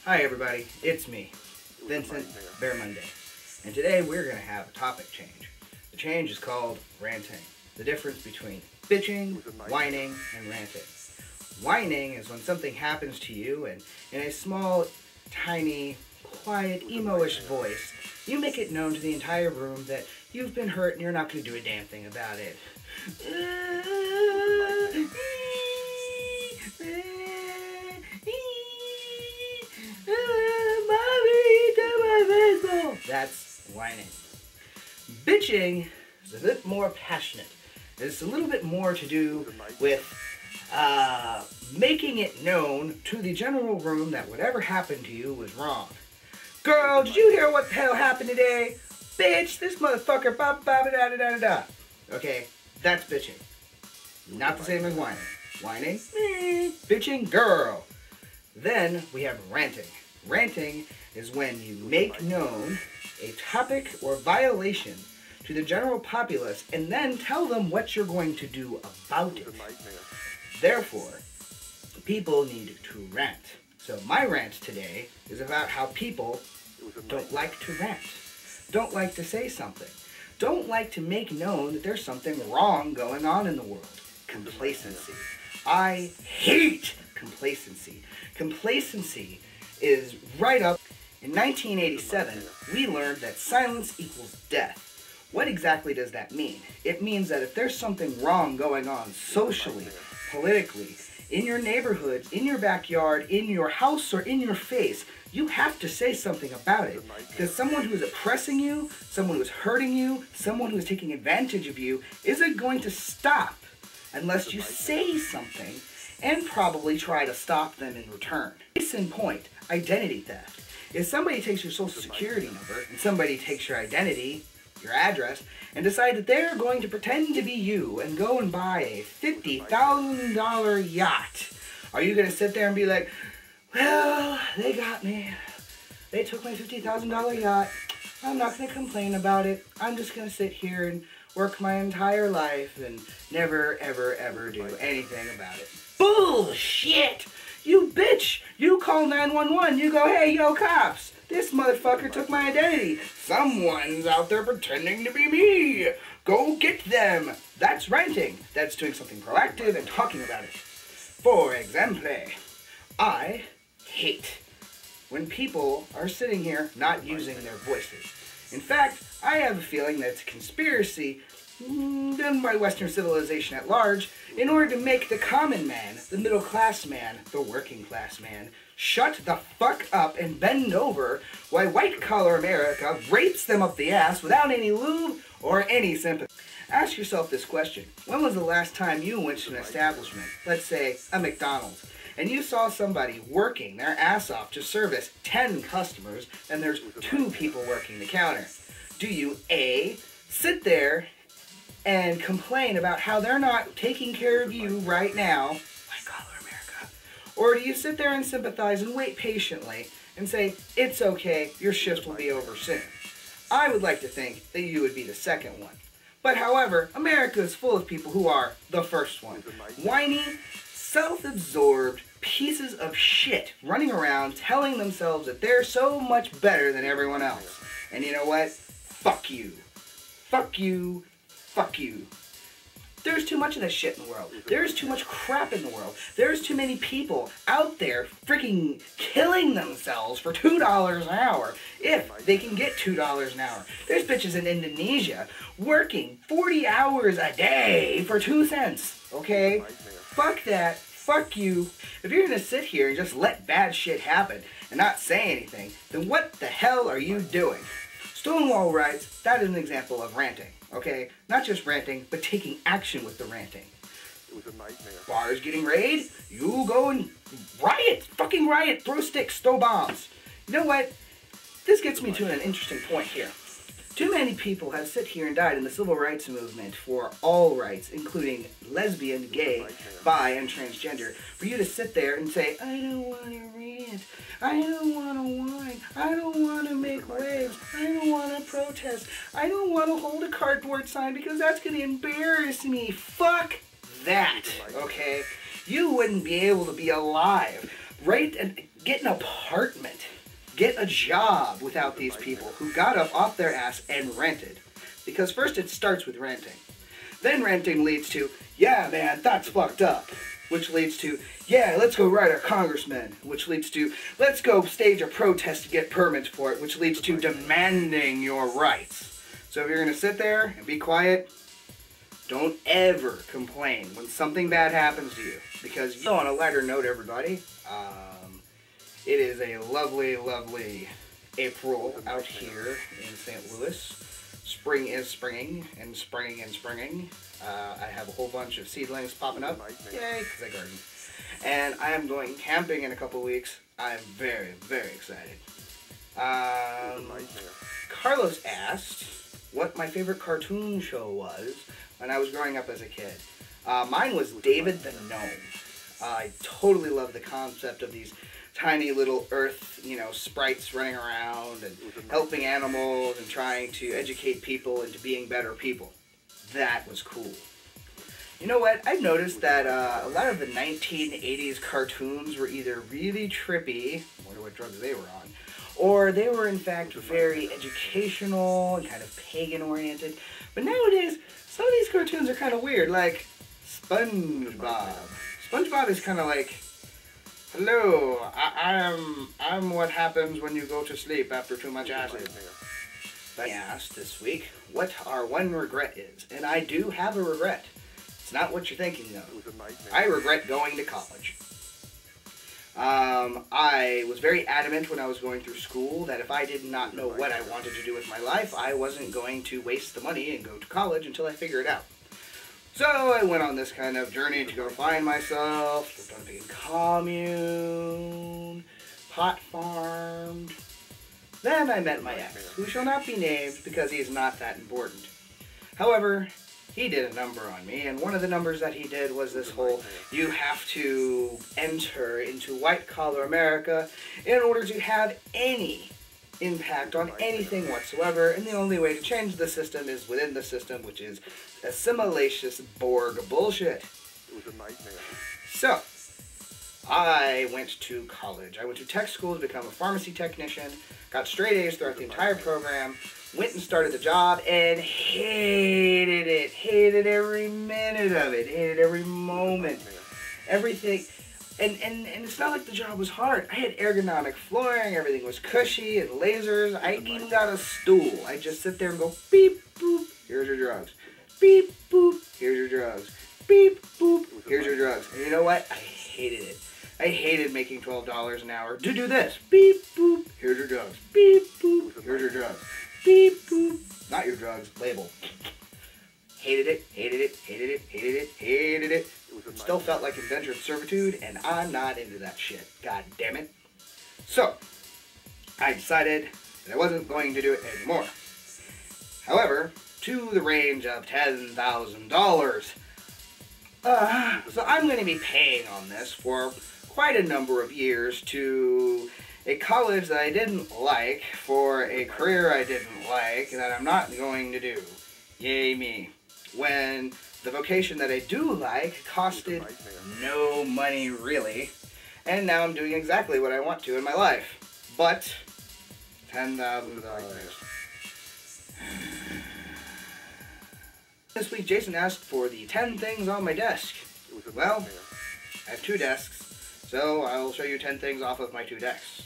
Hi everybody, it's me, Vincent Bear Monday, and today we're going to have a topic change. The change is called ranting. The difference between bitching, whining, and ranting. Whining is when something happens to you and in a small, tiny, quiet, emo-ish voice, you make it known to the entire room that you've been hurt and you're not going to do a damn thing about it. That's whining. Bitching is a bit more passionate. It's a little bit more to do with making it known to the general room that whatever happened to you was wrong. Girl, did you hear what the hell happened today? Bitch, this motherfucker, ba ba da da da da. Okay, that's bitching. Not the same as whining. Whining, bitching, girl. Then we have ranting. Ranting is when you make known a topic or violation to the general populace and then tell them what you're going to do about it. Therefore, people need to rant. So my rant today is about how people don't like to rant, don't like to say something, don't like to make known that there's something wrong going on in the world. Complacency. I hate complacency. Complacency is right up. In 1987, we learned that silence equals death. What exactly does that mean? It means that if there's something wrong going on socially, politically, in your neighborhood, in your backyard, in your house, or in your face, you have to say something about it. Because someone who is oppressing you, someone who is hurting you, someone who is taking advantage of you, isn't going to stop unless you say something and probably try to stop them in return. Case in point, identity theft. If somebody takes your social security number and somebody takes your identity, your address, and decide that they're going to pretend to be you and go and buy a $50,000 yacht, are you going to sit there and be like, well, they got me. They took my $50,000 yacht. I'm not going to complain about it. I'm just going to sit here and work my entire life and never, ever, ever do anything about it. Bullshit! You bitch! You call 911, you go, hey, yo, cops! This motherfucker took my identity. Someone's out there pretending to be me. Go get them. That's ranting. That's doing something proactive and talking about it. For example, I hate when people are sitting here not using their voices. In fact, I have a feeling that it's a conspiracy done by Western civilization at large in order to make the common man, the middle class man, the working class man, shut the fuck up and bend over while white collar America rapes them up the ass without any lube or any sympathy. Ask yourself this question. When was the last time you went to an establishment, let's say a McDonald's, and you saw somebody working their ass off to service 10 customers and there's 2 people working the counter? Do you A, sit there and complain about how they're not taking care of you right now, white collar America? Or do you sit there and sympathize and wait patiently and say, it's okay, your shift will be over soon? I would like to think that you would be the second one. But however, America is full of people who are the first one. Whiny, self-absorbed pieces of shit running around telling themselves that they're so much better than everyone else. And you know what? Fuck you. Fuck you. Fuck you. There's too much of this shit in the world. There's too much crap in the world. There's too many people out there freaking killing themselves for $2 an hour if they can get $2 an hour. There's bitches in Indonesia working 40 hours a day for 2 cents, okay? Fuck that. Fuck you. If you're gonna sit here and just let bad shit happen and not say anything, then what the hell are you doing? Stonewall riots, that is an example of ranting. Okay, not just ranting, but taking action with the ranting. It was a nightmare. Bars getting raided, you go and riot, fucking riot, throw sticks, throw bombs. You know what? This gets me to an interesting point here. Too many people have sit here and died in the civil rights movement for all rights, including lesbian, gay, bi, and transgender, for you to sit there and say, I don't want to rant, I don't want to whine, I don't want to make waves, I don't want to protest, I don't want to hold a cardboard sign because that's going to embarrass me. Fuck that, okay? You wouldn't be able to be alive. Right? And get an apartment. Get a job without these people who got up off their ass and rented. Because first it starts with renting. Then renting leads to, yeah man, that's fucked up. Which leads to, yeah, let's go write our congressman. Which leads to, let's go stage a protest to get permits for it. Which leads to demanding your rights. So if you're going to sit there and be quiet, don't ever complain when something bad happens to you. Because, on a lighter note, everybody, it is a lovely, lovely April out here in St. Louis. Spring is springing, and springing and springing. I have a whole bunch of seedlings popping up. Yay, because I garden. And I am going camping in a couple weeks. I'm very, very excited. Carlos asked what my favorite cartoon show was when I was growing up as a kid. Mine was David the Gnome. I totally love the concept of these tiny little earth, sprites running around and helping animals and trying to educate people into being better people. That was cool. You know what? I've noticed that a lot of the 1980s cartoons were either really trippy, I wonder what drugs they were on, or they were in fact very educational and kind of pagan-oriented. But nowadays, some of these cartoons are kind of weird, like SpongeBob. SpongeBob is kind of like, hello, I'm what happens when you go to sleep after too much acid. I asked this week what our one regret is, and I do have a regret. It's not what you're thinking though. I regret going to college. I was very adamant when I was going through school that if I did not know what I wanted to do with my life, I wasn't going to waste the money and go to college until I figure it out. So I went on this kind of journey to go find myself, lived on a big commune, pot farmed. Then I met my ex, who shall not be named because he is not that important. However, he did a number on me, and one of the numbers that he did was this whole, you have to enter into white-collar America in order to have any impact on anything whatsoever, and the only way to change the system is within the system, which is assimilationist Borg bullshit. It was a nightmare. So, I went to college. I went to tech school to become a pharmacy technician, got straight A's throughout the entire program, went and started the job, and hated it. Hated every minute of it. Hated every moment. Everything. And it's not like the job was hard. I had ergonomic flooring, everything was cushy, and lasers. I even got a stool. I just sit there and go, beep, boop, here's your drugs. Beep, boop, here's your drugs. Beep, boop, here's your drugs. And you know what? I hated it. I hated making $12 an hour to do this. Beep, boop, here's your drugs. Beep, boop, here's your drugs. Beep, boop, not your drugs, label. Hated it, hated it, hated it, hated it, hated it. Still felt like indentured servitude, and I'm not into that shit. God damn it. So, I decided that I wasn't going to do it anymore. However, to the range of $10,000. So I'm going to be paying on this for quite a number of years to a college that I didn't like, for a career I didn't like, that I'm not going to do. Yay me. When the vocation that I do like costed no money really, and now I'm doing exactly what I want to in my life. But $10,000. This week Jason asked for the 10 things on my desk. Well, I have 2 desks, so I'll show you 10 things off of my 2 desks.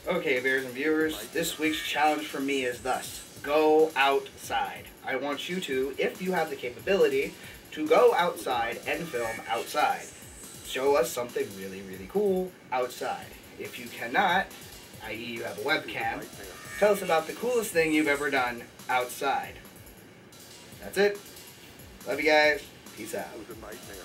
Okay, viewers and viewers, this week's challenge for me is thus. Go outside. I want you to, if you have the capability, to go outside and film outside. Show us something really, really cool outside. If you cannot, i.e. you have a webcam, tell us about the coolest thing you've ever done outside. That's it. Love you guys. Peace out. It was a nightmare.